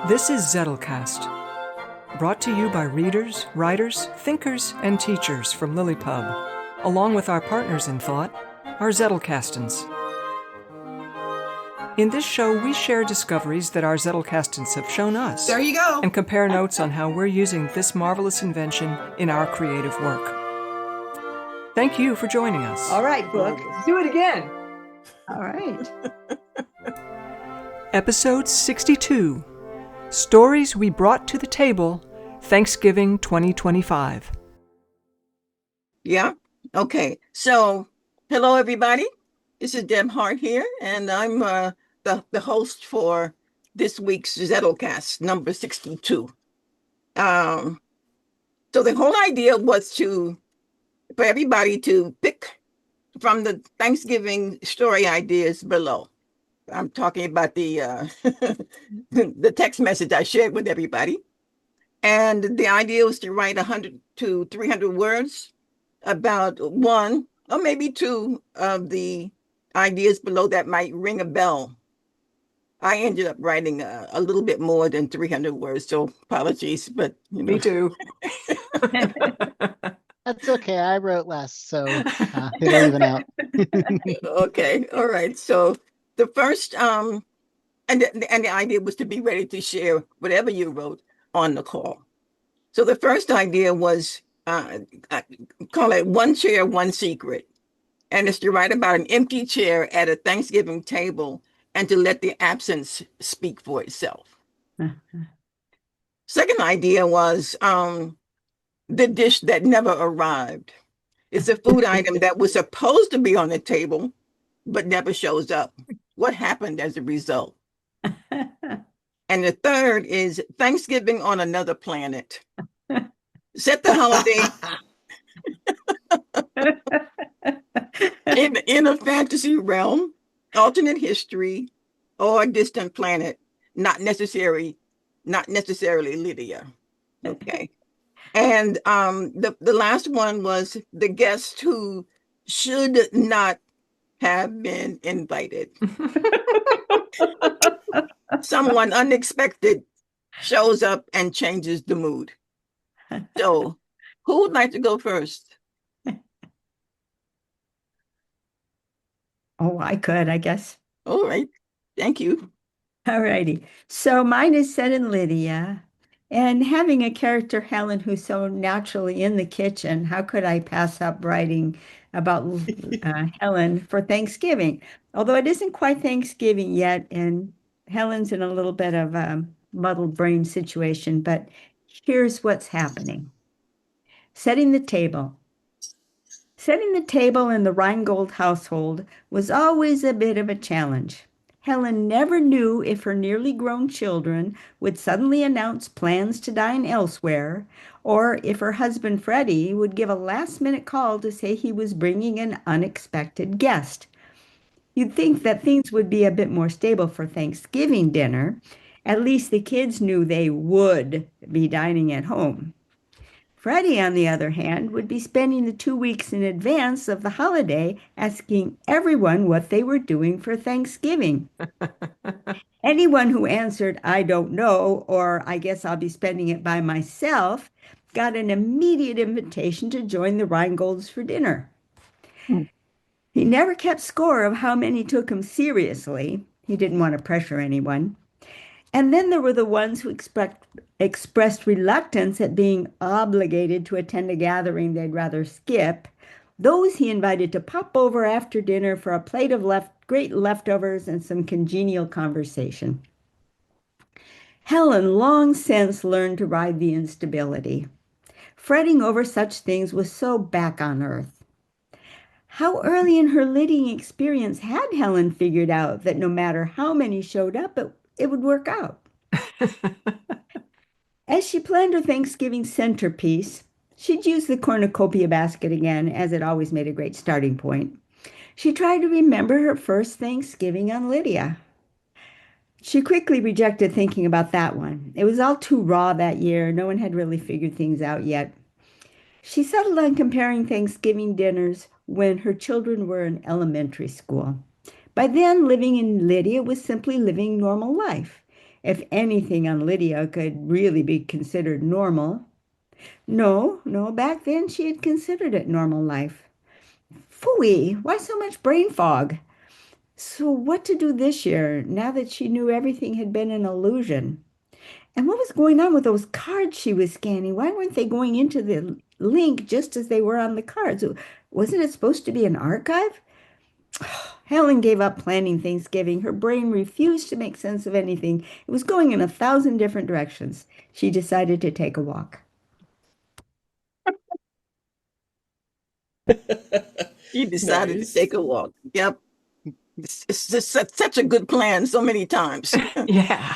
This is Zettelcast, brought to you by readers, writers, thinkers, and teachers from LiLLiPub, along with our partners in thought, our Zettelcastans. In this show, we share discoveries that our Zettelcastans have shown us. There you go. And compare notes on how we're using this marvelous invention in our creative work. Thank you for joining us. All right, Brooke, do it again. All right. Episode 62, Stories We Brought to the Table, Thanksgiving 2025. Yeah. Okay. So, hello, everybody. This is Deb Hart here, and I'm the host for this week's Zettelcast, number 62. So the whole idea was for everybody to pick from the Thanksgiving story ideas below. I'm talking about the the text message I shared with everybody. And the idea was to write 100 to 300 words about one or maybe two of the ideas below that might ring a bell. I ended up writing a little bit more than 300 words, so apologies, but you know. Me too. That's okay. I wrote less, so it'll even out. Okay, all right. So the first and the idea was to be ready to share whatever you wrote on the call. So the first idea was I call it One Chair, One Secret. And it's to write about an empty chair at a Thanksgiving table and to let the absence speak for itself. Second idea was the dish that never arrived. It's a food item that was supposed to be on the table, but never shows up. What happened as a result? And the third is Thanksgiving on Another Planet. Set the holiday in a fantasy realm, alternate history, or a distant planet, not necessarily Lydia. Okay. And the last one was the guest who should not have been invited. Someone unexpected shows up and changes the mood. So who would like to go first? Oh, I could, I guess. All right. Thank you. All righty. So mine is set in Lydia. And having a character, Helen, who's so naturally in the kitchen, how could I pass up writing about Helen for Thanksgiving? Although it isn't quite Thanksgiving yet, and Helen's in a little bit of a muddled brain situation, but here's what's happening. Setting the table. Setting the table in the Rheingold household was always a bit of a challenge. Helen never knew if her nearly grown children would suddenly announce plans to dine elsewhere, or if her husband Freddie would give a last-minute call to say he was bringing an unexpected guest. You'd think that things would be a bit more stable for Thanksgiving dinner. At least the kids knew they would be dining at home. Freddie, on the other hand, would be spending the 2 weeks in advance of the holiday asking everyone what they were doing for Thanksgiving. Anyone who answered, I don't know, or I guess I'll be spending it by myself, got an immediate invitation to join the Rheingolds for dinner. He never kept score of how many took him seriously. He didn't want to pressure anyone. And then there were the ones who expressed reluctance at being obligated to attend a gathering they'd rather skip. Those he invited to pop over after dinner for a plate of great leftovers and some congenial conversation. Helen long since learned to ride the instability. Fretting over such things was so back on earth. How early in her living experience had Helen figured out that no matter how many showed up, it would work out? As she planned her Thanksgiving centerpiece, she'd use the cornucopia basket again, as it always made a great starting point. She tried to remember her first Thanksgiving on Lydia. She quickly rejected thinking about that one. It was all too raw that year. No one had really figured things out yet. She settled on comparing Thanksgiving dinners when her children were in elementary school. By then, living in Lydia was simply living normal life. if anything on Lydia could really be considered normal. No, no, back then she had considered it normal life. Phooey, why so much brain fog? So what to do this year now that she knew everything had been an illusion? And what was going on with those cards she was scanning? Why weren't they going into the link just as they were on the cards? Wasn't it supposed to be an archive? Helen gave up planning Thanksgiving. Her brain refused to make sense of anything. It was going in 1,000 different directions. She decided to take a walk. He decided to Nice. take a walk. Yep. It's just such a good plan so many times. Yeah.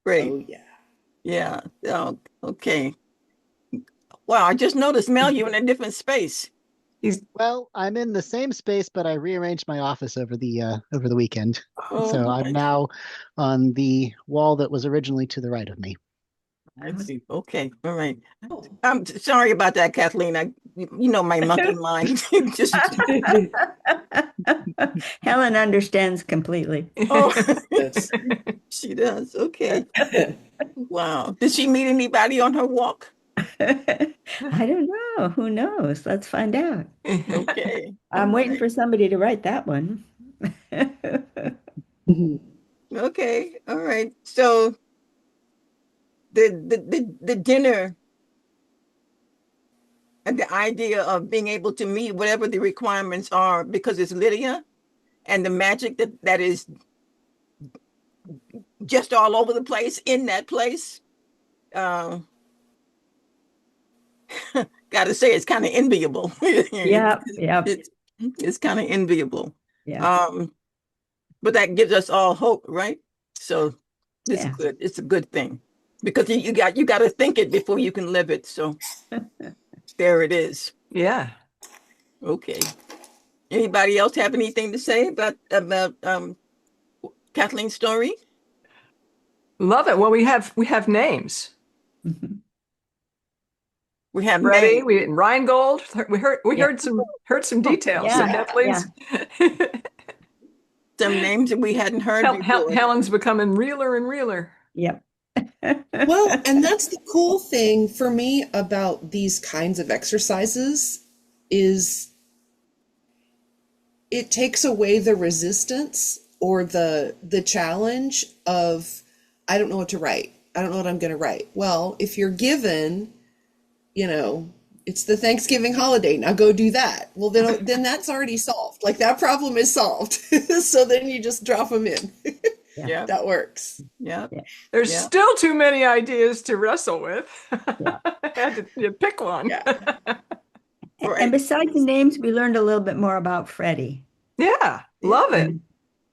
Great. Oh yeah. Yeah. Oh, okay. Wow, I just noticed, Mel, you're in a different space. Well, I'm in the same space, but I rearranged my office over the weekend. So Oh, I'm now on the wall that was originally to the right of me. I see. Okay. All right. Oh. I'm sorry about that, Kathleen. You know, my monkey mind just, Helen understands completely. oh, That's she does. Okay. Wow. Did she meet anybody on her walk? I don't know. Who knows? Let's find out. Okay. I'm All waiting right. for somebody to write that one. Okay. All right. So the dinner and the idea of being able to meet whatever the requirements are because it's Lydia and the magic that is just all over the place in that place. Uh, got to say, it's kind of enviable. Yep, yep, It's, it's kind of enviable. yep, Um, but that gives us all hope, right? So it's yeah. good. It's a good thing because you got to think it before you can live it. So there it is. Yeah. Okay. Anybody else have anything to say about Kathleen's story? Love it. Well, we have names. Mhm. We have Ready? names. We Rheingold. We Yeah, heard some details of yeah, yeah. Kathleen's. Some names that we hadn't heard before. Helen's becoming realer and realer. Yep. well, and that's the cool thing for me about these kinds of exercises is it takes away the resistance or the challenge of I don't know what to write. I don't know what I'm going to write. Well, if you're given, you know, it's the Thanksgiving holiday. Now go do that. Well, then that's already solved. Like that problem is solved. So then you just drop them in. Yeah, Yeah. That works. Yeah. yeah, There's Yeah. still too many ideas to wrestle with. yeah. Had to you pick one. Yeah. And Right. besides the names, we learned a little bit more about Freddie. Yeah, love it.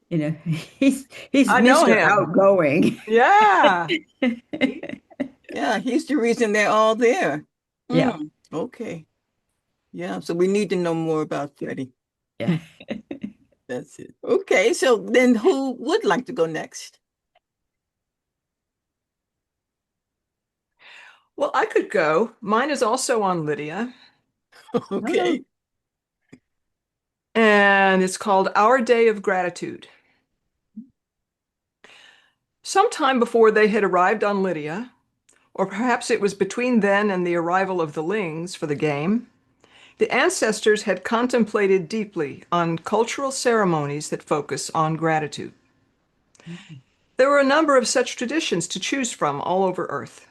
You know, he's I know Mr. him. Outgoing. Yeah. Yeah. He's the reason they're all there. Yeah, Okay. Yeah. So we need to know more about Freddie. yeah. That's it. Okay. So then who would like to go next? Well, I could go. Mine is also on Lydia, Okay. and it's called Our Day of Gratitude. Sometime before they had arrived on Lydia, or perhaps it was between then and the arrival of the Lings for the game, the ancestors had contemplated deeply on cultural ceremonies that focus on gratitude. There were a number of such traditions to choose from all over Earth.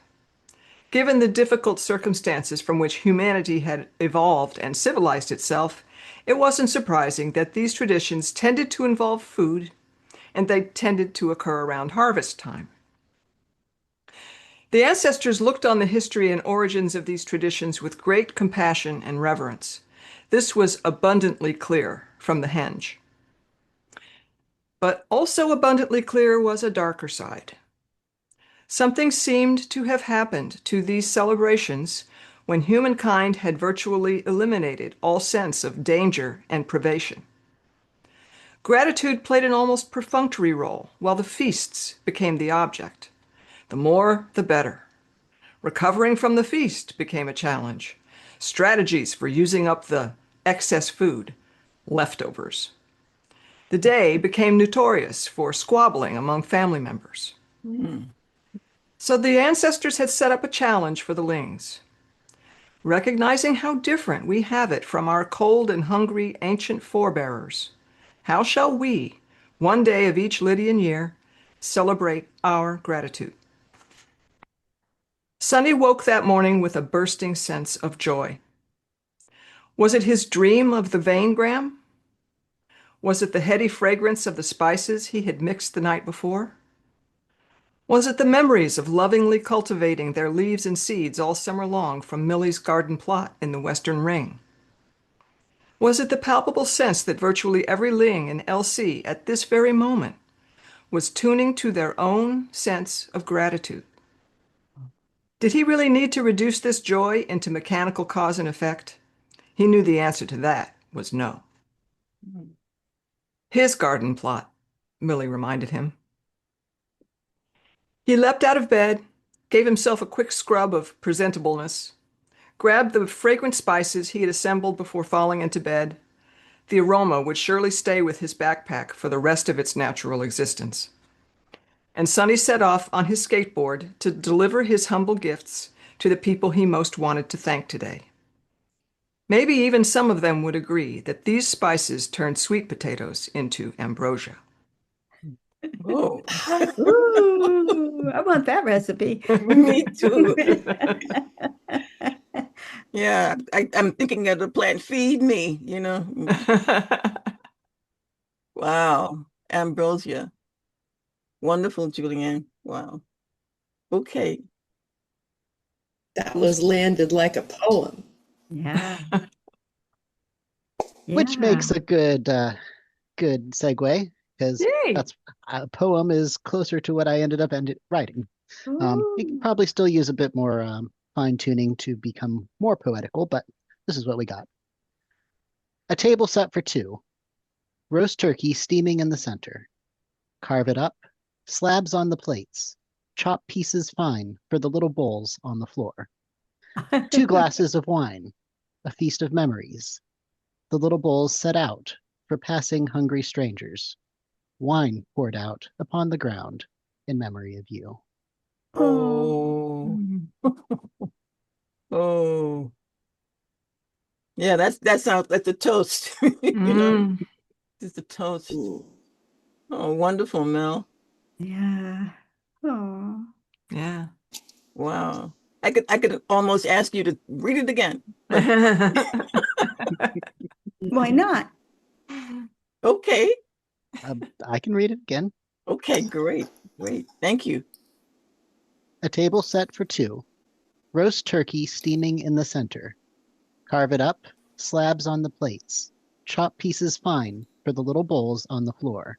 Given the difficult circumstances from which humanity had evolved and civilized itself, it wasn't surprising that these traditions tended to involve food, and they tended to occur around harvest time. The ancestors looked on the history and origins of these traditions with great compassion and reverence. This was abundantly clear from the henge. But also abundantly clear was a darker side. Something seemed to have happened to these celebrations when humankind had virtually eliminated all sense of danger and privation. Gratitude played an almost perfunctory role, while the feasts became the object. The more, the better. Recovering from the feast became a challenge. Strategies for using up the excess food, leftovers. The day became notorious for squabbling among family members. Mm. So the ancestors had set up a challenge for the Lings. Recognizing how different we have it from our cold and hungry ancient forebearers, how shall we, one day of each Lydian year, celebrate our gratitude? Sunny woke that morning with a bursting sense of joy. Was it his dream of the vaingram? Was it the heady fragrance of the spices he had mixed the night before? Was it the memories of lovingly cultivating their leaves and seeds all summer long from Millie's garden plot in the Western Ring? Was it the palpable sense that virtually every Ling in LC at this very moment was tuning to their own sense of gratitude? Did he really need to reduce this joy into mechanical cause and effect? He knew the answer to that was no. His garden plot, Millie reminded him. He leapt out of bed, gave himself a quick scrub of presentableness, grabbed the fragrant spices he had assembled before falling into bed. The aroma would surely stay with his backpack for the rest of its natural existence. And Sonny set off on his skateboard to deliver his humble gifts to the people he most wanted to thank today. Maybe even some of them would agree that these spices turned sweet potatoes into ambrosia. Oh, Ooh, I want that recipe. me too. Yeah, I'm thinking of the plant Feed Me, you know. Wow. Ambrosia. Wonderful, Julianne. Wow. Okay. That was landed like a poem. Yeah. Which makes a good segue, because Yay! that's a poem is closer to what I ended up writing. You can probably still use a bit more fine tuning to become more poetical, but this is what we got. A table set for two. Roast turkey steaming in the center. Carve it up. Slabs on the plates. Chop pieces fine for the little bowls on the floor. 2 glasses of wine. A feast of memories. The little bowls set out for passing hungry strangers. Wine poured out upon the ground in memory of you. Oh. Oh. Yeah, that's a toast. You know, it's a toast. Ooh. Oh, wonderful, Mel. Yeah. Oh. Yeah. Wow. I could almost ask you to read it again, but Why not? okay. I can read it again. Okay, great. Great. Thank you. A table set for two. Roast turkey steaming in the center. Carve it up. Slabs on the plates. Chop pieces fine for the little bowls on the floor.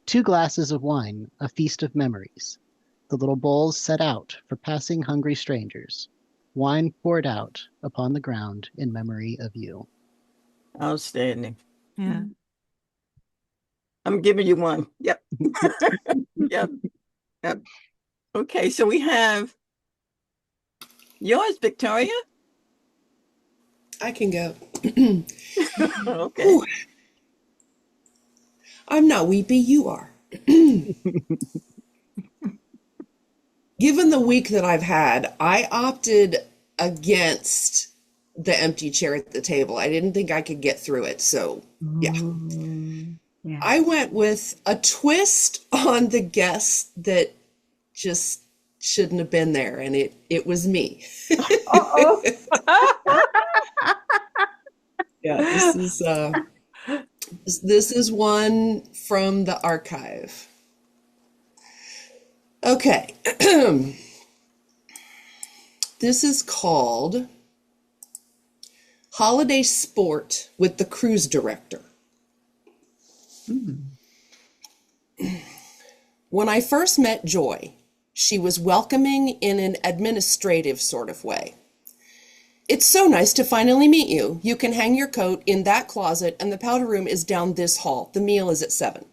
2 glasses of wine, a feast of memories. The little bowls set out for passing hungry strangers. Wine poured out upon the ground in memory of you. Outstanding. Yeah. I'm giving you one. Yep. Yep. Yep. Okay, so we have yours, Victoria. I can go. Okay. Ooh. I'm not weepy, you are. Given the week that I've had, I opted against the empty chair at the table. I didn't think I could get through it, so yeah. Yeah. I went with a twist on the guest that just shouldn't have been there, and it was me. Uh-oh. Yeah, this is one from the archive. Okay. This is called Holiday Sport with the Cruise Director. When I first met Joy, she was welcoming in an administrative sort of way. It's so nice to finally meet you. You can hang your coat in that closet and the powder room is down this hall. The meal is at 7.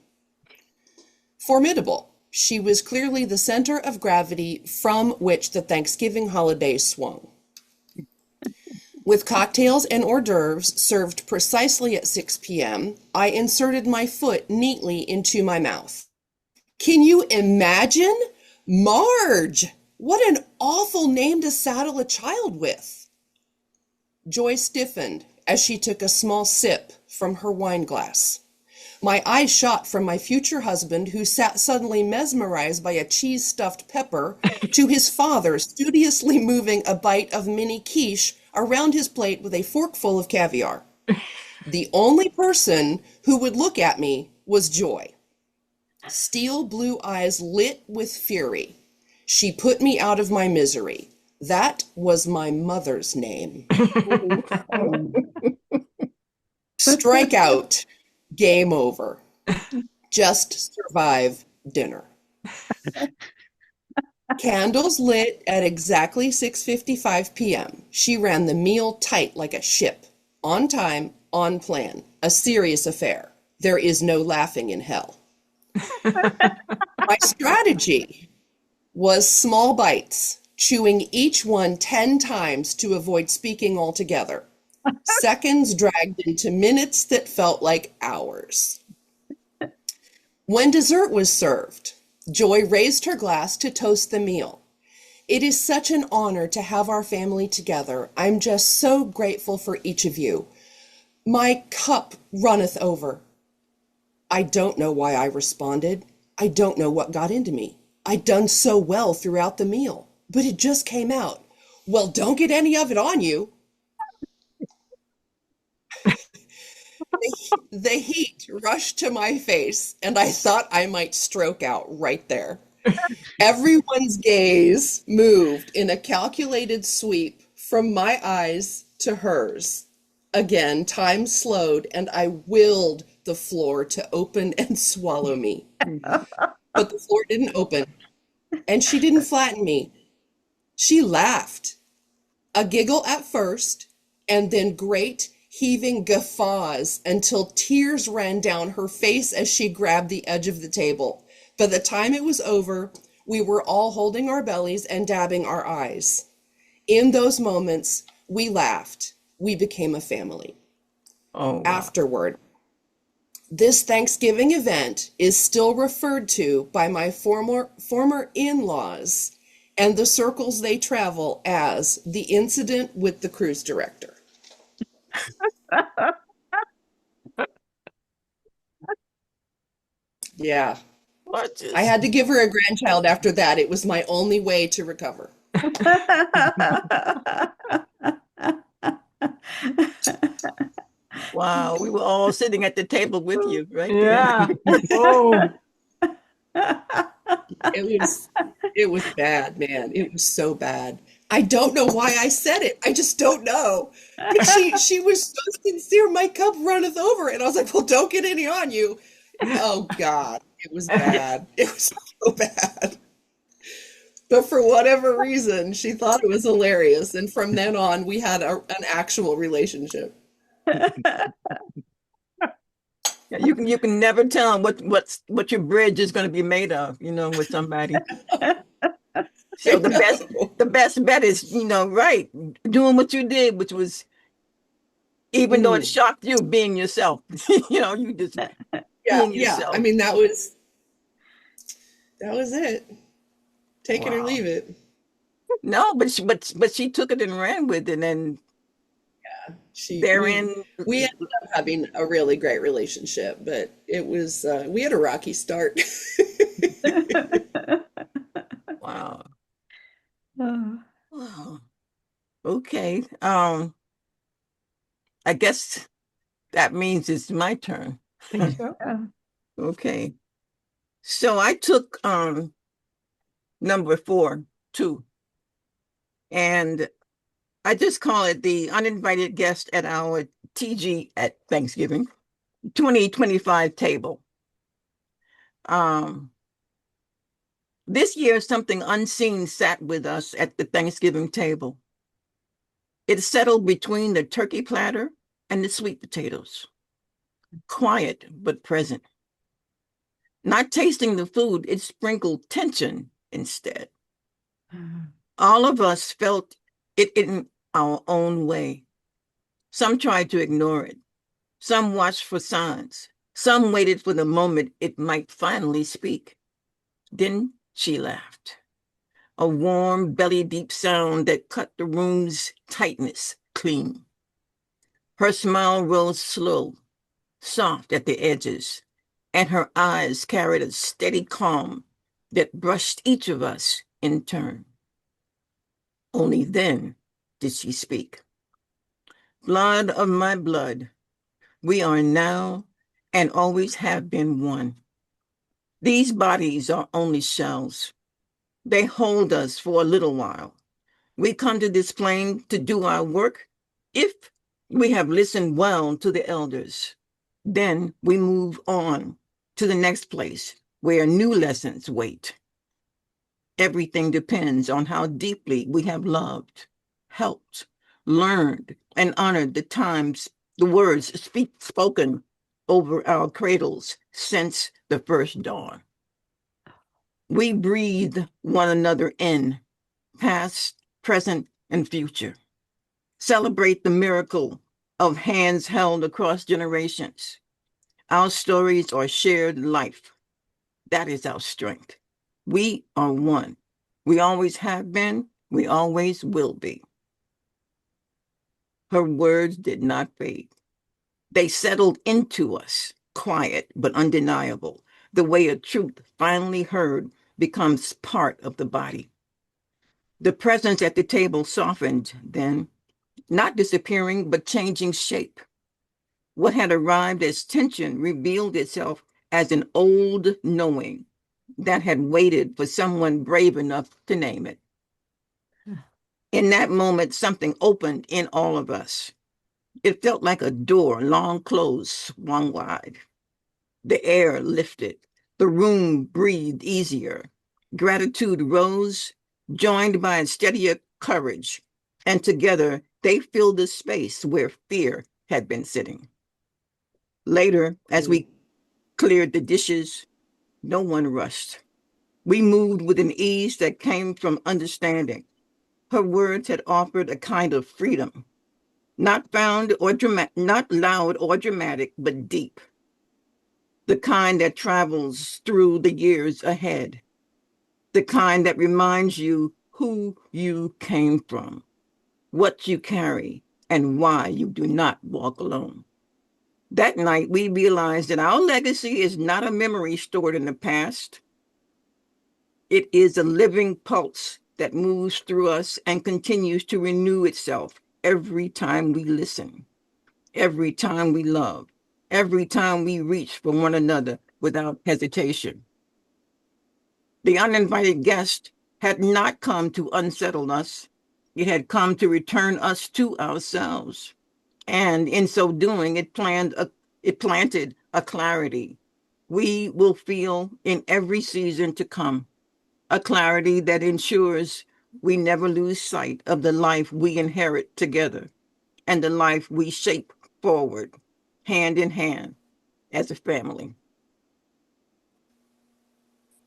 Formidable. She was clearly the center of gravity from which the Thanksgiving holiday swung. With cocktails and hors d'oeuvres served precisely at 6 p.m., I inserted my foot neatly into my mouth. Can you imagine? Marge! What an awful name to saddle a child with. Joy stiffened as she took a small sip from her wine glass. My eyes shot from my future husband, who sat suddenly mesmerized by a cheese-stuffed pepper, to his father studiously moving a bite of mini quiche around his plate with a forkful of caviar. The only person who would look at me was Joy. Steel blue eyes lit with fury. She put me out of my misery. That was my mother's name. Strikeout. Game over. Just survive dinner. Candles lit at exactly 6:55 p.m. She ran the meal tight like a ship. On time, on plan. A serious affair. There is no laughing in hell. My strategy was small bites, chewing each one 10 times to avoid speaking altogether. Seconds dragged into minutes that felt like hours. When dessert was served, Joy raised her glass to toast the meal. It is such an honor to have our family together. I'm just so grateful for each of you. My cup runneth over. I don't know why I responded. I don't know what got into me. I'd done so well throughout the meal, but it just came out. Well, don't get any of it on you. The heat rushed to my face, and I thought I might stroke out right there. Everyone's gaze moved in a calculated sweep from my eyes to hers. Again, time slowed, and I willed the floor to open and swallow me. But the floor didn't open, and she didn't flatten me. She laughed. A giggle at first, and then great heaving guffaws until tears ran down her face as she grabbed the edge of the table. By the time it was over, we were all holding our bellies and dabbing our eyes. In those moments, we laughed. We became a family. Oh, wow. Afterward, this Thanksgiving event is still referred to by my former in-laws and the circles they travel as the incident with the cruise director. Yeah. I had to give her a grandchild after that. It was my only way to recover. Wow, we were all sitting at the table with you, right? Yeah. Oh. It was bad, man. It was so bad. I don't know why I said it. I just don't know. But she was so sincere. My cup runneth over. And I was like, well, don't get any on you. Oh, God. It was bad. It was so bad. But for whatever reason, she thought it was hilarious. And from then on, we had an actual relationship. You can never tell what your bridge is going to be made of, with somebody. So the best bet is, right, doing what you did, which was, even though it shocked you, being yourself. You just being yourself. I mean, that was it. Take it or leave it. No, but she took it and ran with it, and we ended up having a really great relationship, but it was we had a rocky start. Wow. Oh. Wow. Okay. I guess that means it's my turn. Think so. Okay. So I took number 4, 2, and I just call it the uninvited guest at our TG at Thanksgiving 2025 table. This year, something unseen sat with us at the Thanksgiving table. It settled between the turkey platter and the sweet potatoes. Quiet, but present. Not tasting the food, it sprinkled tension instead. All of us felt it in our own way. Some tried to ignore it. Some watched for signs. Some waited for the moment it might finally speak. Then she laughed, a warm, belly-deep sound that cut the room's tightness clean. Her smile rose slow, soft at the edges, and her eyes carried a steady calm that brushed each of us in turn. Only then did she speak. Blood of my blood, we are now and always have been one. These bodies are only shells. They hold us for a little while. We come to this plane to do our work if we have listened well to the elders. Then we move on to the next place where new lessons wait. Everything depends on how deeply we have loved, helped, learned, and honored the words spoken over our cradles since the first dawn. We breathe one another in, past, present, and future. Celebrate the miracle of hands held across generations. Our stories are shared life. That is our strength. We are one. We always have been. We always will be. Her words did not fade. They settled into us, quiet but undeniable, the way a truth finally heard becomes part of the body. The presence at the table softened then, not disappearing, but changing shape. What had arrived as tension revealed itself as an old knowing that had waited for someone brave enough to name it. In that moment, something opened in all of us. It felt like a door long closed swung wide. The air lifted. The room breathed easier. Gratitude rose, joined by a steadier courage. And together, they filled the space where fear had been sitting. Later, as we cleared the dishes, no one rushed. We moved with an ease that came from understanding. Her words had offered a kind of freedom, not not loud or dramatic, but deep. The kind that travels through the years ahead. The kind that reminds you who you came from, what you carry, and why you do not walk alone. That night, we realized that our legacy is not a memory stored in the past. It is a living pulse that moves through us and continues to renew itself every time we listen, every time we love, every time we reach for one another without hesitation. The uninvited guest had not come to unsettle us. It had come to return us to ourselves. And in so doing, it planted a clarity we will feel in every season to come, a clarity that ensures we never lose sight of the life we inherit together and the life we shape forward, hand in hand, as a family.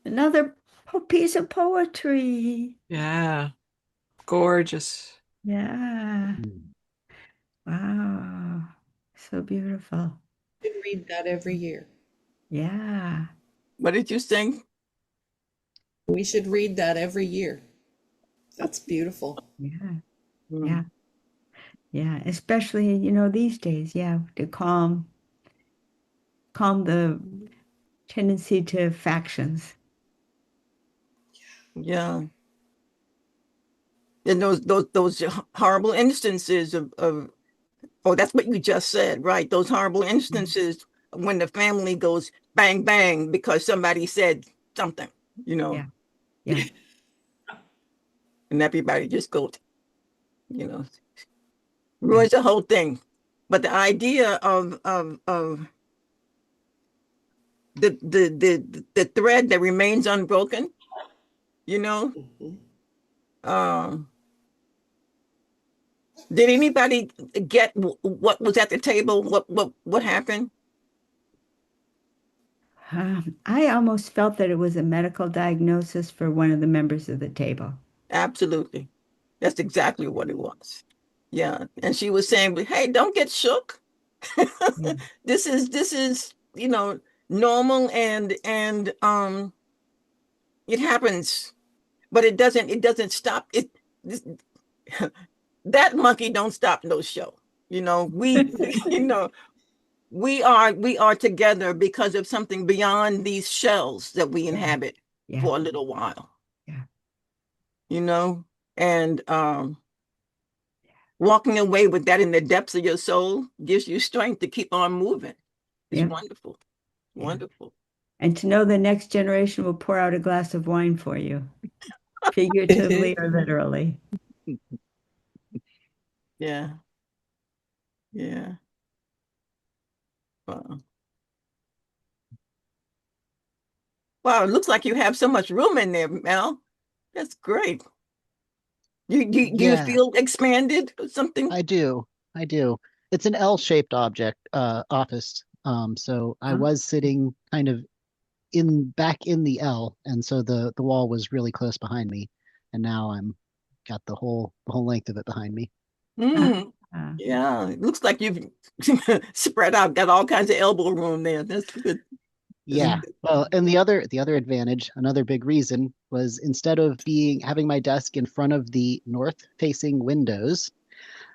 Another piece of poetry. Yeah, gorgeous. Yeah. Mm. Wow. So beautiful. We read that every year. Yeah. What did you sing? We should read that every year. That's beautiful. Yeah. Mm. Yeah. Yeah. Especially, these days, yeah, to calm the tendency to factions. Yeah. And those horrible instances of oh, that's what you just said, right? Those horrible instances when the family goes bang bang because somebody said something, you know, Yeah. Yeah. and everybody just goes, you know, Yeah. ruins the whole thing. But the idea of the thread that remains unbroken, you know, Mhm. um, did anybody get what was at the table? What happened? I almost felt that it was a medical diagnosis for one of the members of the table. Absolutely. That's exactly what it was. Yeah. And she was saying, hey, don't get shook. Yeah. This is, normal and it happens, but it doesn't stop it. This, that monkey don't stop no show. We we are together because of something beyond these shells that we inhabit Yeah. for a little while. Yeah. And walking away with that in the depths of your soul gives you strength to keep on moving. It's Yeah. wonderful. Yeah. Wonderful. And to know the next generation will pour out a glass of wine for you, figuratively or literally. Yeah. Yeah. Wow. Wow, it looks like you have so much room in there, Mel. That's great. Do you Yeah, feel expanded or something? I do. I do. It's an L-shaped object, office. So I Huh? was sitting kind of in back in the L, and so the wall was really close behind me, and now I'm got the whole length of it behind me. Mm, Uh, yeah, it looks like you've spread out, got all kinds of elbow room there. That's good. That's Yeah. yeah. good. Well, and the other advantage, another big reason was instead of being having my desk in front of the north facing windows,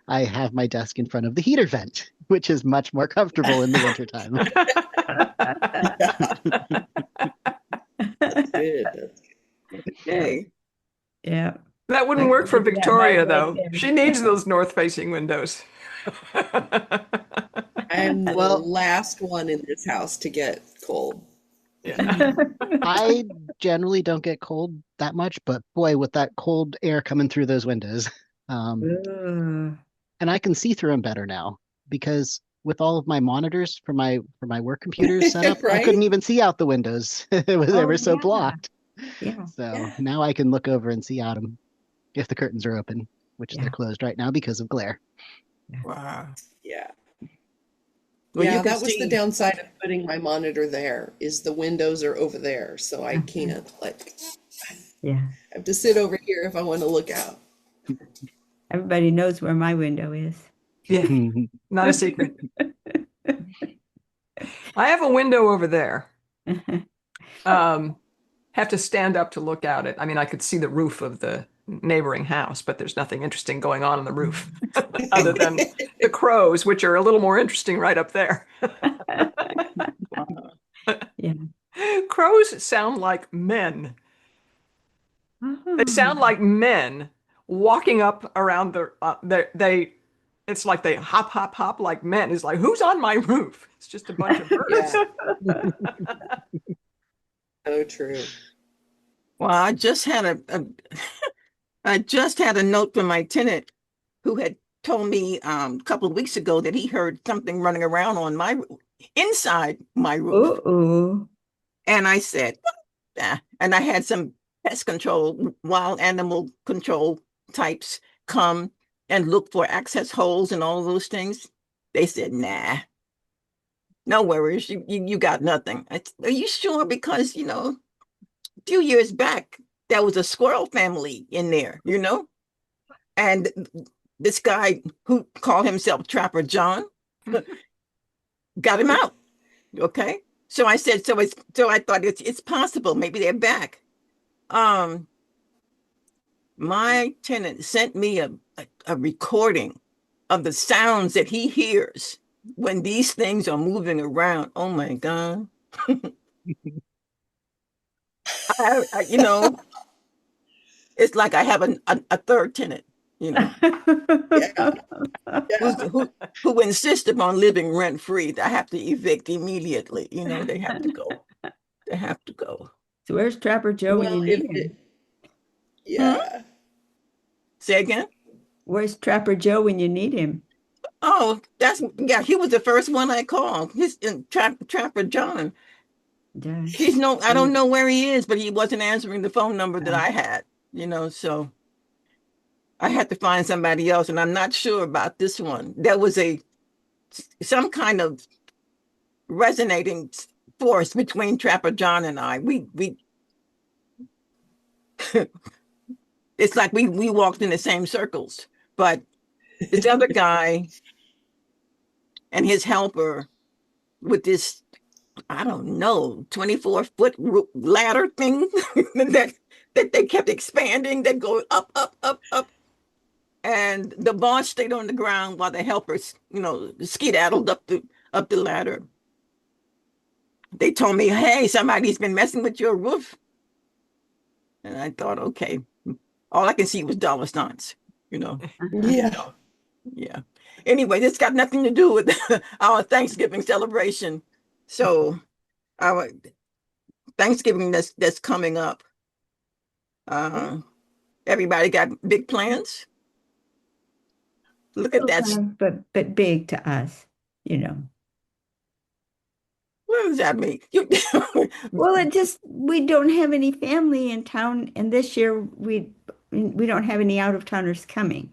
I have my desk in front of the heater vent, which is much more comfortable in the wintertime. That's good. That's Okay. Yeah. That I wouldn't work could for do that my Victoria, way though. She too. needs those north-facing windows. I'm the Well, last one in this house to get cold. Yeah. I generally don't get cold that much, but boy, with that cold air coming through those windows, um, Ooh. and I can see through them better now because with all of my monitors for my work computers set up, I Right? couldn't even see out the windows. They Oh were so yeah. blocked. Yeah. So Yeah. now I can look over and see out them if the curtains are open, which they're Yeah. closed right now because of glare. Yeah. Wow. Yeah. Well, you Yeah, can that was the see. downside of putting my monitor there, is the windows are over there, so I can't Yeah. I have to sit over here if I want to look out. Everybody knows where my window is. Yeah, not a secret. I have a window over there. Um, have to stand up to look out it. I mean, I could see the roof of the neighboring house, but there's nothing interesting going on the roof other than the crows, which are a little more interesting right up there. Wow. Yeah. Crows sound like men. They Oh. sound like men walking up around it's like they hop, hop, hop like men. It's like, who's on my roof? It's just a bunch of birds. Yeah, so true. Well, I just had a note from my tenant who had told me a couple of weeks ago that he heard something running around on my inside my roof. Ooh. And I said, and I had some pest control, wild animal control types come and look for access holes and all those things. They said, nah, no worries. You got nothing. Are you sure? Because, a few years back, there was a squirrel family in there. And this guy who called himself Trapper John got him out. Okay. So I said, so I thought it's possible. Maybe they're back. Um, my tenant sent me a recording of the sounds that he hears when these things are moving around. Oh my God. You know, it's like I have a third tenant, you know, Yeah, who's, yeah. who insists upon living rent free. I have to evict immediately. They have to go. They have to go. So where's Trapper Joe when you Well, need him? Hmm? yeah. Say again? Where's Trapper Joe when you need him? Oh, yeah. He was the first one I called. His Trapper John. Yeah. I don't know where he is, but he wasn't answering the phone number that Uh, I had. So I had to find somebody else, and I'm not sure about this one. There was some kind of resonating force between Trapper John and I. We it's like we walked in the same circles, but this other guy and his helper with this, I don't know, 24-foot ladder thing that they kept expanding, that go up, up, up, up. And the boss stayed on the ground while the helpers, skedaddled up the ladder. They told me, hey, somebody's been messing with your roof. And I thought, okay, all I can see was dollar signs, you know. Yeah. Yeah. Anyway, this got nothing to do with our Thanksgiving celebration. So our Thanksgiving that's coming up. Everybody got big plans. Look at that. But big to us, you know. What does that mean? Well, we don't have any family in town, and this year we don't have any out-of-towners coming.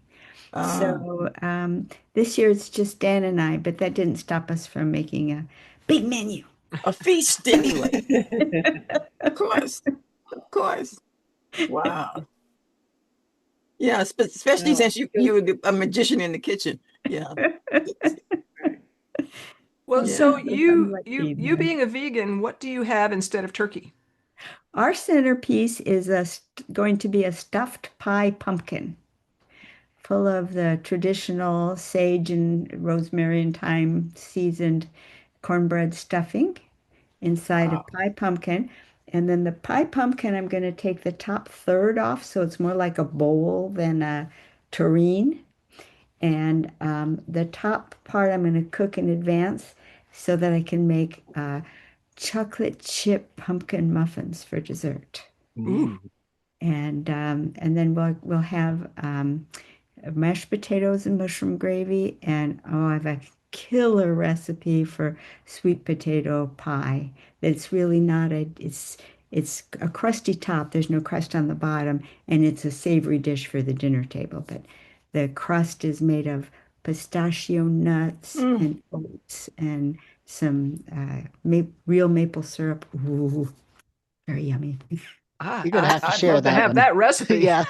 uh, So this year it's just Dan and I, but that didn't stop us from making a big menu. a feast anyway. Of course. Of course. Wow. Yeah, especially Well, since you're a magician in the kitchen. Yeah. Well, Yeah, so Yeah. so I'm lucky you there. being a vegan, what do you have instead of turkey? Our centerpiece is going to be a stuffed pie pumpkin, full of the traditional sage and rosemary and thyme seasoned cornbread stuffing inside a Wow. pie pumpkin. And then the pie pumpkin, I'm going to take the top third off so it's more like a bowl than a tureen. And the top part I'm going to cook in advance so that I can make chocolate chip pumpkin muffins for dessert. Ooh, Mm. And then we'll have mashed potatoes and mushroom gravy, and oh, I have a killer recipe for sweet potato pie. That's really not it's a crusty top. There's no crust on the bottom, and it's a savory dish for the dinner table. But the crust is made of pistachio nuts Mm. and oats and some ma real maple syrup. Ooh, very yummy. You're gonna have to I'd share love to that have one. that recipe. Yeah.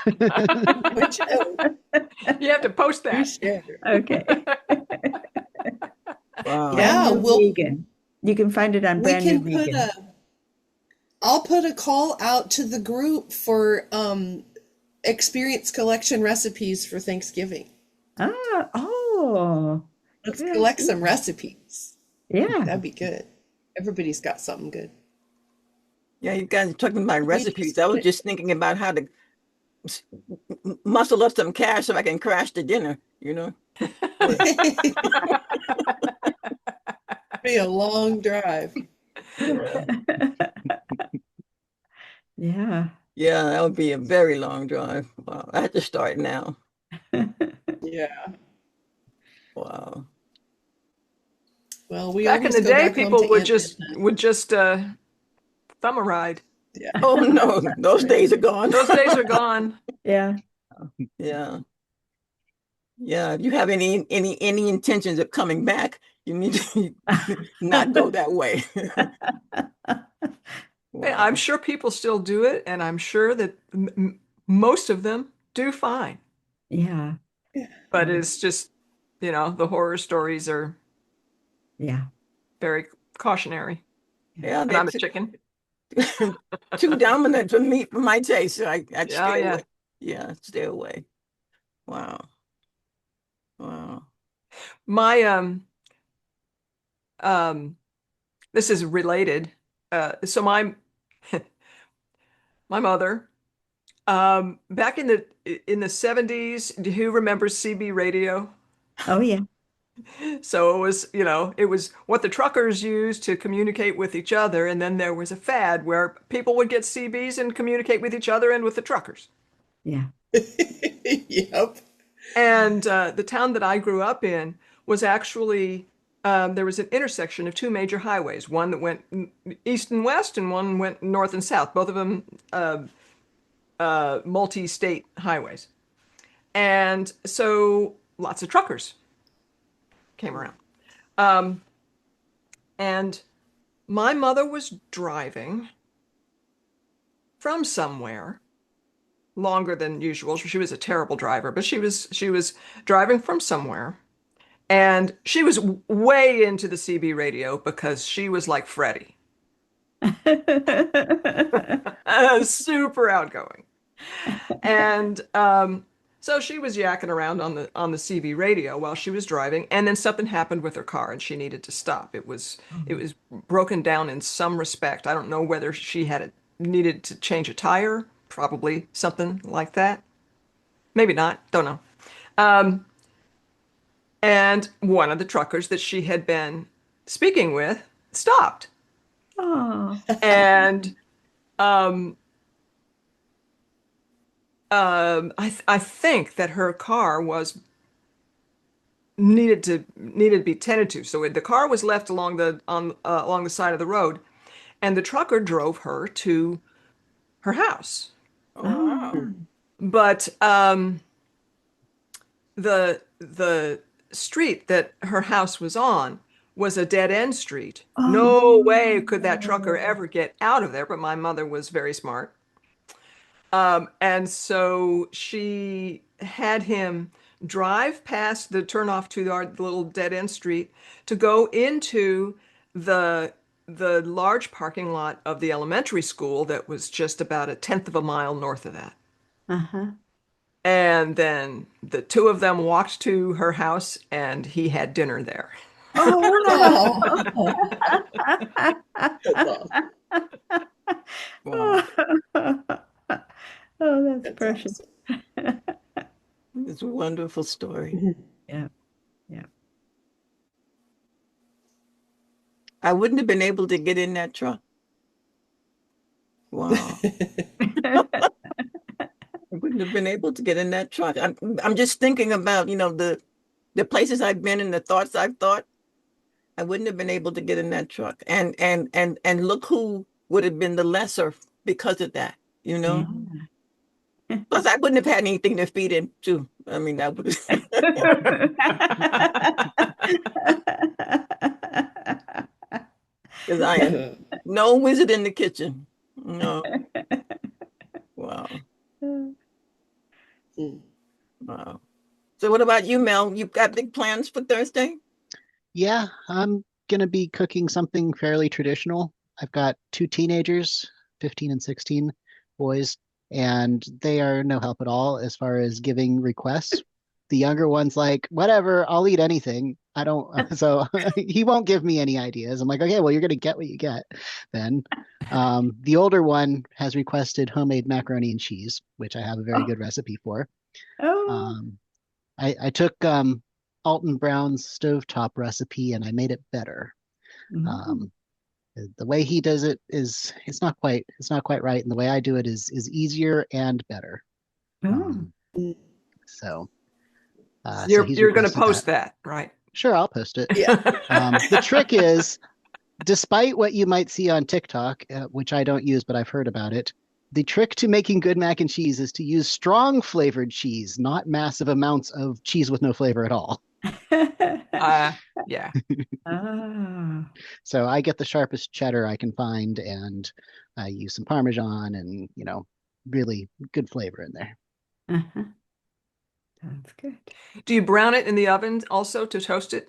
which You have to post we that. share. Okay. Wow. Brand Yeah, New Vegan. You can find it on we Brand New can put Vegan. I'll put a call out to the group for experience collection recipes for Thanksgiving. Oh, Let's good collect idea. some recipes. Yeah. That'd be good. Everybody's got something good. Yeah, you guys are talking about We recipes. just I put was it just thinking about how to muscle up some cash so I can crash the dinner, you know? But be a long drive. yeah, Yeah. yeah, that would be a very long drive. Wow. I have to start now. Yeah. Wow. Well, we Back in always the go day, back home people to would Aunt just Edna. thumb a ride. Yeah. Oh no, those Right. days are gone. Those days are gone. Yeah. Yeah. Yeah. If you have any intentions of coming back, you need to not go that way. I'm Wow. sure people still do it, and I'm sure that most of them do fine. Yeah. But Yeah. it's just, the horror stories are Yeah. very cautionary. Yeah, And I'm a that's chicken. too dominant for me, for my taste. So I'd Yeah, stay yeah. away. Yeah, stay away. Wow. Wow. My um this is related. So my mother, back in the 70s, who remembers CB radio? Oh, yeah. So it was what the truckers used to communicate with each other, and then there was a fad where people would get CBs and communicate with each other and with the truckers. Yeah. Yep. And the town that I grew up in was actually there was an intersection of two major highways, one that went east and west, and one went north and south. Both of them multi-state highways, and so lots of truckers came around. Um, and my mother was driving from somewhere longer than usual. She was a terrible driver, but she was driving from somewhere, and she was way into the CB radio because she was like Freddie, super outgoing. And so she was yakking around on the CB radio while she was driving, and then something happened with her car, and she needed to stop. It was broken down in some respect. I don't know whether she needed to change a tire, probably something like that. Maybe not, don't know. Um, and one of the truckers that she had been speaking with stopped, Oh. and um, I think that her car was needed to be tended to. So the car was left along the side of the road, and the trucker drove her to her house. Oh, wow. Oh. But the street that her house was on was a dead end street. No way could that trucker ever get out of there. But my mother was very smart. And so she had him drive past the turnoff to our little dead end street to go into the large parking lot of the elementary school that was just about a tenth of a mile north of that. Uh-huh. And then the two of them walked to her house, and he had dinner there. Oh, Oh, that's awesome. Wow. Oh, that's That's precious. awesome. It's a wonderful story. Yeah, yeah. I wouldn't have been able to get in that truck. Wow. I wouldn't have been able to get in that truck. I'm just thinking about, the places I've been and the thoughts I've thought. I wouldn't have been able to get in that truck. And look who would have been the lesser because of that, Yeah. Plus, I wouldn't have had anything to feed him too. I mean, that would because I am no wizard in the kitchen. No. Wow. Wow. So what about you, Mel? You've got big plans for Thursday? Yeah, I'm gonna be cooking something fairly traditional. I've got two teenagers, 15 and 16 boys, and they are no help at all as far as giving requests. The younger one's like, whatever, I'll eat anything. I don't, so he won't give me any ideas. I'm like, okay, well, you're gonna get what you get then. The older one has requested homemade macaroni and cheese, which I have a very good recipe for. Oh, Um, I took Alton Brown's stovetop recipe and I made it better. Um, the way he does it is it's not quite right, and the way I do it is easier and better. oh. So You're he's you're going to requested post that. that, right? Sure, I'll post it. Yeah. The trick is, despite what you might see on TikTok, which I don't use, but I've heard about it, the trick to making good mac and cheese is to use strong flavored cheese, not massive amounts of cheese with no flavor at all. Yeah. Oh. So I get the sharpest cheddar I can find, and I use some Parmesan and, really good flavor in there. Uh-huh. Sounds good. Do you brown it in the oven also to toast it?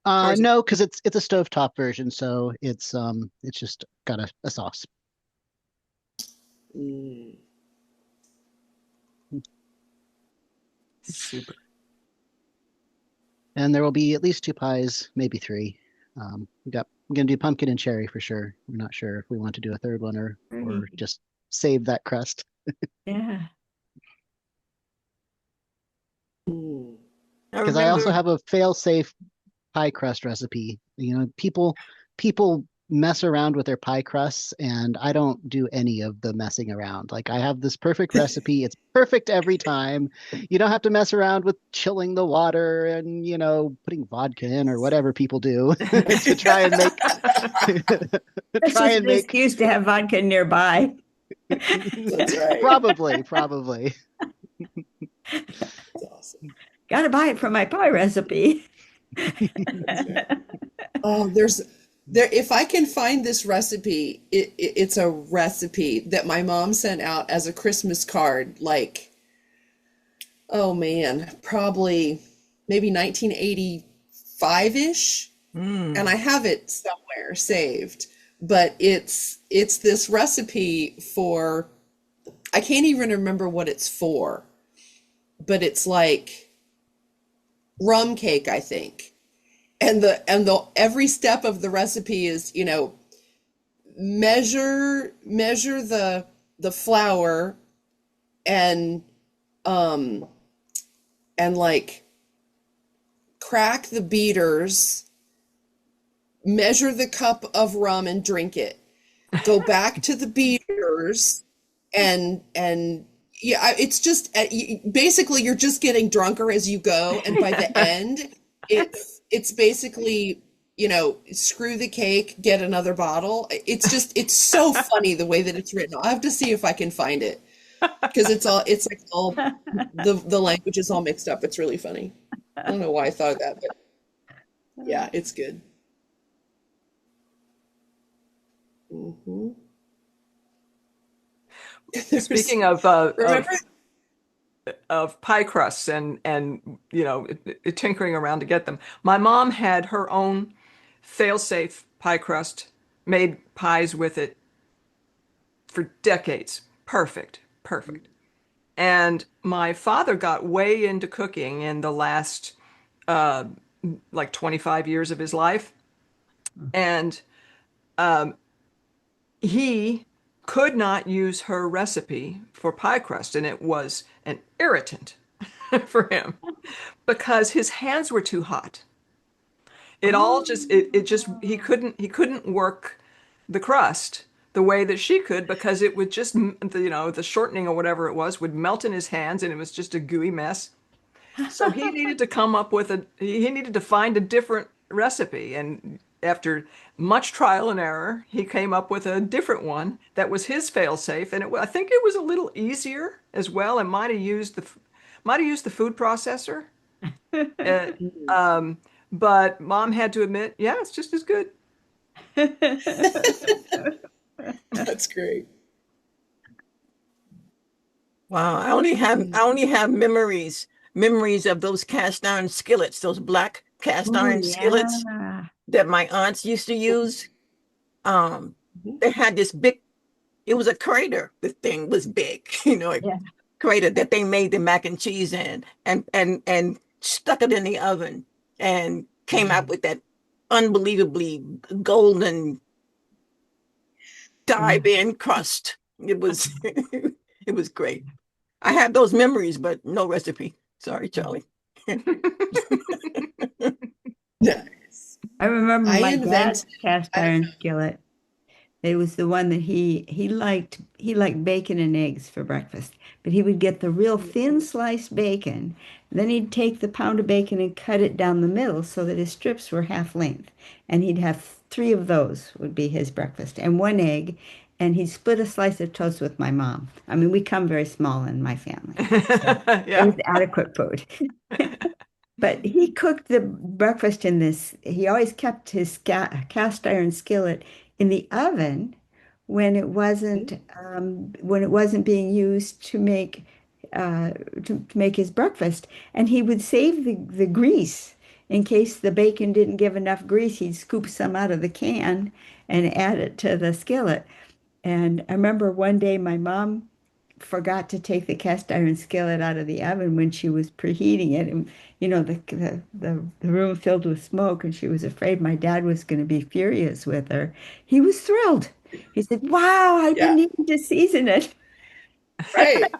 Or is it- No, because it's a stovetop version, so it's just got a sauce. Super. And there will be at least two pies, maybe three. We're gonna do pumpkin and cherry for sure. We're not sure if we want to do a third one or Great. just save that crust. Yeah. Because I also have a fail-safe pie crust recipe. People mess around with their pie crusts, and I don't do any of the messing around. Like, I have this perfect recipe. It's perfect every time. You don't have to mess around with chilling the water and, putting vodka in or whatever people do to try and make That's try just and an make excuse to have vodka nearby. That's right. probably. That's awesome. Got to buy it for my pie recipe. Oh, there's there, if I can find this recipe, it's a recipe that my mom sent out as a Christmas card, like, oh man, probably maybe 1985-ish. And Mm. I have it somewhere saved, but it's this recipe for, I can't even remember what it's for, but it's like rum cake, I think. And the every step of the recipe is, measure the flour and um and like crack the beaters, measure the cup of rum and drink it. Go back to the beaters and yeah, it's just basically you're just getting drunker as you go, and by the end, it's basically, screw the cake, get another bottle. It's so funny the way that it's written. I'll have to see if I can find it because it's like all the language is all mixed up. It's really funny. I don't know why I thought of that, but yeah, it's good. Hmm. There's Speaking remember. of pie crusts and tinkering around to get them, my mom had her own fail-safe pie crust, made pies with it for decades. Perfect, perfect. And my father got way into cooking in the last uh, like 25 years of his life. And he could not use her recipe for pie crust, and it was an irritant for him because his hands were too hot. It all just it just he couldn't work the crust the way that she could because it would just the shortening or whatever it was would melt in his hands and it was just a gooey mess. So he needed to come up with he needed to find a different recipe. And after much trial and error, he came up with a different one that was his fail-safe. And I think it was a little easier as well. And might have used the food processor. Uh, um, but mom had to admit, yeah, it's just as good. That's great. Wow, I only have memories of those cast iron skillets, those black cast Oh, iron skillets yeah. that my aunts used to use. Um, they had this big, it was a crater. The thing was big, a Yeah. crater that they made the mac and cheese in and stuck it in the oven and came out with that unbelievably golden Yeah. dye-in crust. It was it was great. I have those memories, but no recipe. Sorry, Charlie. Nice. I remember I my dad's invented, cast I, iron skillet. It was the one that he liked bacon and eggs for breakfast, but he would get the real thin sliced bacon. Then he'd take the pound of bacon and cut it down the middle so that his strips were half length. And he'd have three of those would be his breakfast and one egg. And he'd split a slice of toast with my mom. I mean, we come very small in my family, so it Yeah. was adequate food. But he cooked the breakfast in this. He always kept his cast iron skillet in the oven when it wasn't being used uh, to make his breakfast, and he would save the grease in case the bacon didn't give enough grease. He'd scoop some out of the can and add it to the skillet. And I remember one day my mom forgot to take the cast iron skillet out of the oven when she was preheating it. And, the room filled with smoke, and she was afraid my dad was going to be furious with her. He was thrilled. He said, "Wow, I yeah, didn't even just season it." right.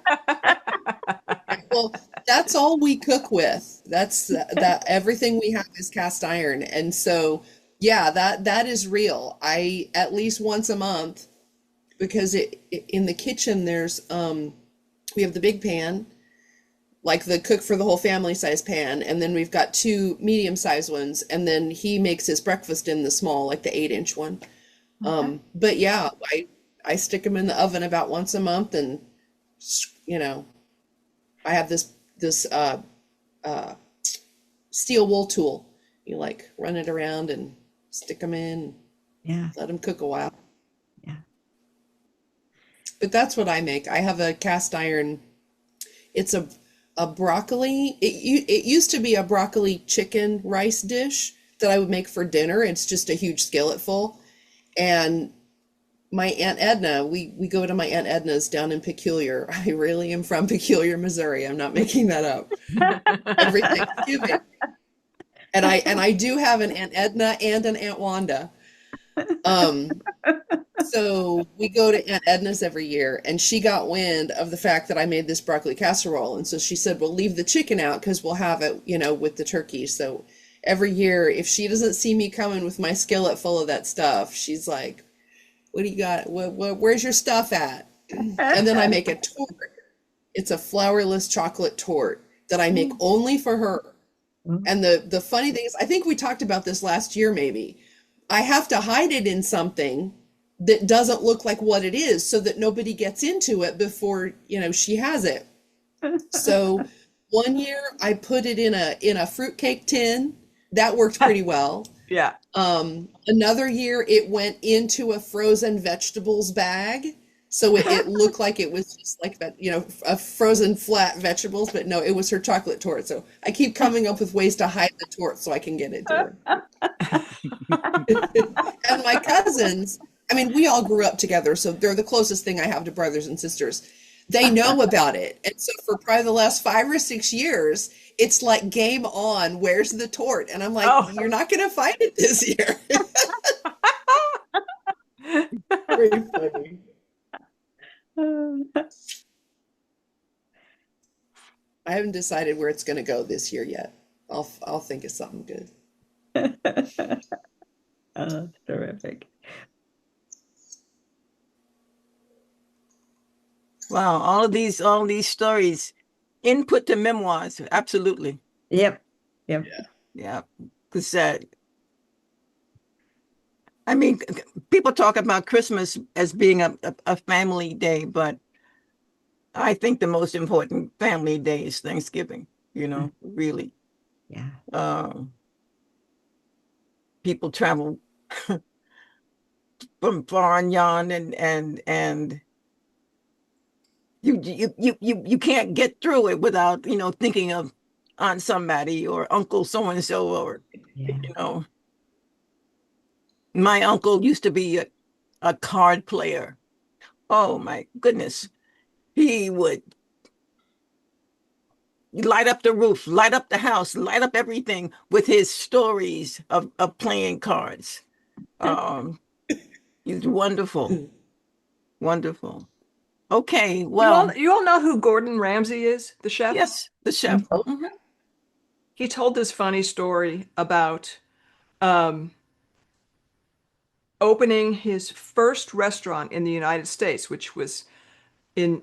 Well, that's all we cook with. That's that everything we have is cast iron. And so, yeah, that is real. I at least once a month because in the kitchen there's we have the big pan, like the cook for the whole family size pan, and then we've got two medium sized ones, and then he makes his breakfast in the small, like the 8-inch one. But yeah, I stick them in the oven about once a month, and you know, I have this uh steel wool tool. You like run it around and stick them in. Yeah. Let them cook a while. Yeah. But that's what I make. I have a cast iron. It's a broccoli. It used to be a broccoli chicken rice dish that I would make for dinner. It's just a huge skillet full. And my Aunt Edna, we go to my Aunt Edna's down in Peculiar. I really am from Peculiar, Missouri. I'm not making that up. Every Thanksgiving. And I do have an Aunt Edna and an Aunt Wanda. Um, so we go to Aunt Edna's every year, and she got wind of the fact that I made this broccoli casserole. And so she said, "Well, leave the chicken out because we'll have it, with the turkey." So every year, if she doesn't see me coming with my skillet full of that stuff, she's like, "What do you got? Where's your stuff at?" And then I make a torte. It's a flourless chocolate torte that I make only for her. And the funny thing is, I think we talked about this last year, maybe. I have to hide it in something that doesn't look like what it is so that nobody gets into it before, she has it. So one year I put it in a fruitcake tin. That worked pretty well. Yeah. Another year it went into a frozen vegetables bag. So it looked like it was just like that, a frozen flat vegetables, but no, it was her chocolate torte. So I keep coming up with ways to hide the torte so I can get it to her. And my cousins, I mean, we all grew up together, so they're the closest thing I have to brothers and sisters. They know about it. And so for probably the last 5 or 6 years, it's like game on, where's the torte? And I'm like, You're not going to find it this year. Very funny. I haven't decided where it's going to go this year yet. I'll think of something good. Oh, terrific. Wow, all of these stories, input to memoirs, absolutely. Yep. Yeah, because I mean, people talk about Christmas as being a family day, but I think the most important family day is Thanksgiving, really. Yeah. People travel from far and yon, and you can't get through it without, thinking of Aunt somebody or Uncle so-and-so, or, my uncle used to be a card player. Oh my goodness. He would light up the roof, light up the house, light up everything with his stories of playing cards. He's wonderful. Wonderful. Okay, well. You all know who Gordon Ramsay is, the chef? Yes, the chef. Mm-hmm. He told this funny story about opening his first restaurant in the United States, which was in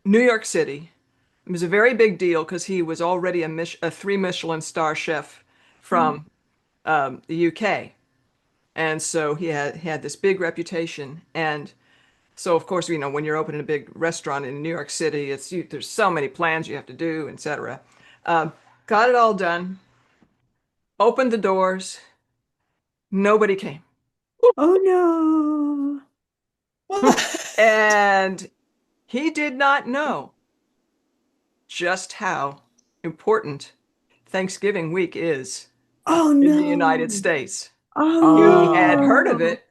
New York City. It was a very big deal because he was already a 3 Michelin star chef from the UK. And so he had this big reputation. And so, of course, when you're opening a big restaurant in New York City, there's so many plans you have to do, etc. Got it all done. Opened the doors. Nobody came. Oh no. And he did not know just how important Thanksgiving week is Oh in no. the United States. Oh He had heard of no. it.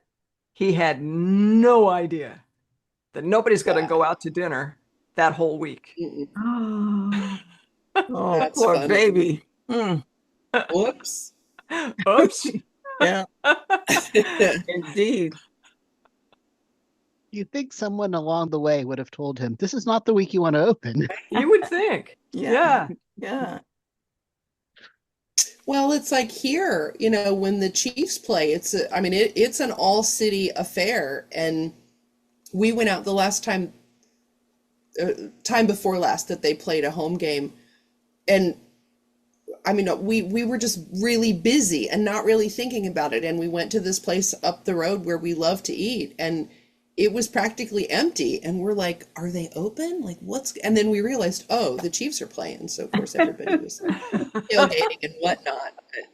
He had no idea that nobody's going to go out to dinner that whole week. Oh. Oh, That's poor funny. baby. Whoops. Oops. Yeah, indeed. You think someone along the way would have told him, this is not the week you want to open. You would think. Yeah. Well, it's like here, when the Chiefs play, it's an all city affair. And we went out the last time before last that they played a home game. And we were just really busy and not really thinking about it. And we went to this place up the road where we love to eat, and it was practically empty. And we're like, are they open? Like, and then we realized, oh, the Chiefs are playing. So of course everybody was tailgating and whatnot. But,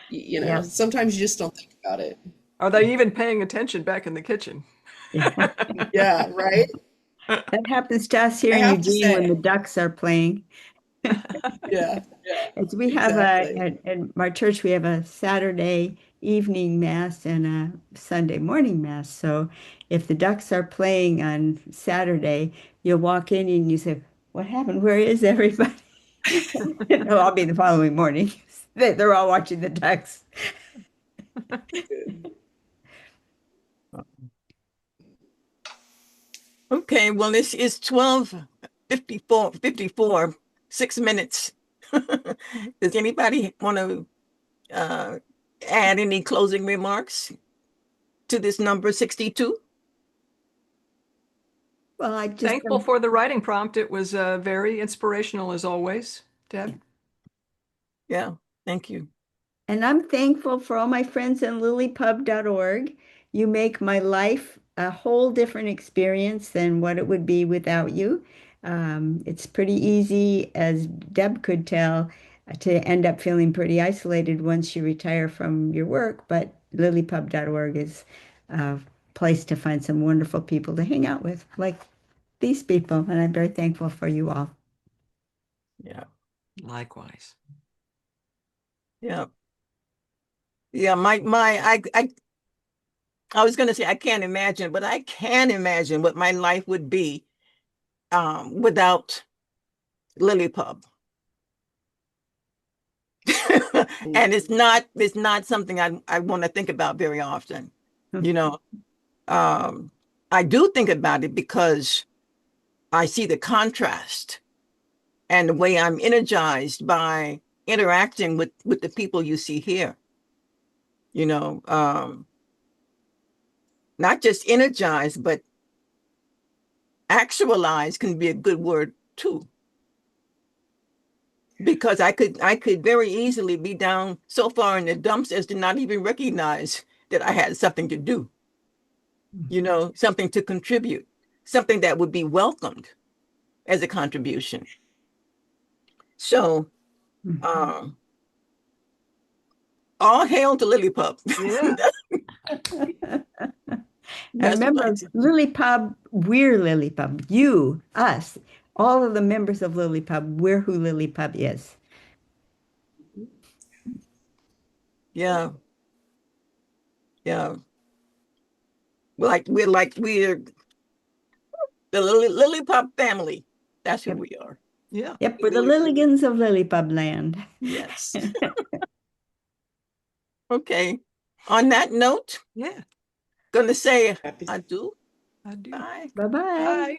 Yeah. sometimes you just don't think about it. Are they even paying attention back in the kitchen? Yeah. Yeah, right. That happens to us here I in have to Eugene when the say, ducks are playing. yeah, As we have exactly. at my church, we have a Saturday evening mass and a Sunday morning mass. So if the ducks are playing on Saturday, you'll walk in and you say, "What happened? Where is everybody?" It'll all be the following morning. They're all watching the ducks. Good. Okay, well, this is 12:54, 6 minutes. Does anybody want to add any closing remarks to this number 62? Well, I just Thankful for the writing prompt. It was very inspirational as always, Deb. Yeah, thank you. And I'm thankful for all my friends in LiLLiPub.org. You make my life a whole different experience than what it would be without you. It's pretty easy, as Deb could tell, to end up feeling pretty isolated once you retire from your work, but LiLLiPub.org is a place to find some wonderful people to hang out with, like these people, and I'm very thankful for you all. Yeah, Likewise. yeah, yeah. I was going to say I can't imagine, but I can imagine what my life would be without LiLLiPub. And it's not something I want to think about very often. You know, I do think about it because I see the contrast and the way I'm energized by interacting with the people you see here. You know, not just energized, but actualized can be a good word too. Because I could very easily be down so far in the dumps as to not even recognize that I had something to do, something to contribute, something that would be welcomed as a contribution. So, um, all hail to LiLLiPub. Yeah. And That's what I remember, say. LiLLiPub, we're LiLLiPub. You, us, all of the members of LiLLiPub, we're who LiLLiPub is. Yeah, yeah. We're the LiLLiPub family. That's who Yep, we are. Yeah. yep, we're the Lilligans of LiLLiPub land. Yes. Okay. On that note, Yeah. gonna say Happy adieu. I do. Bye. Bye-bye. Bye.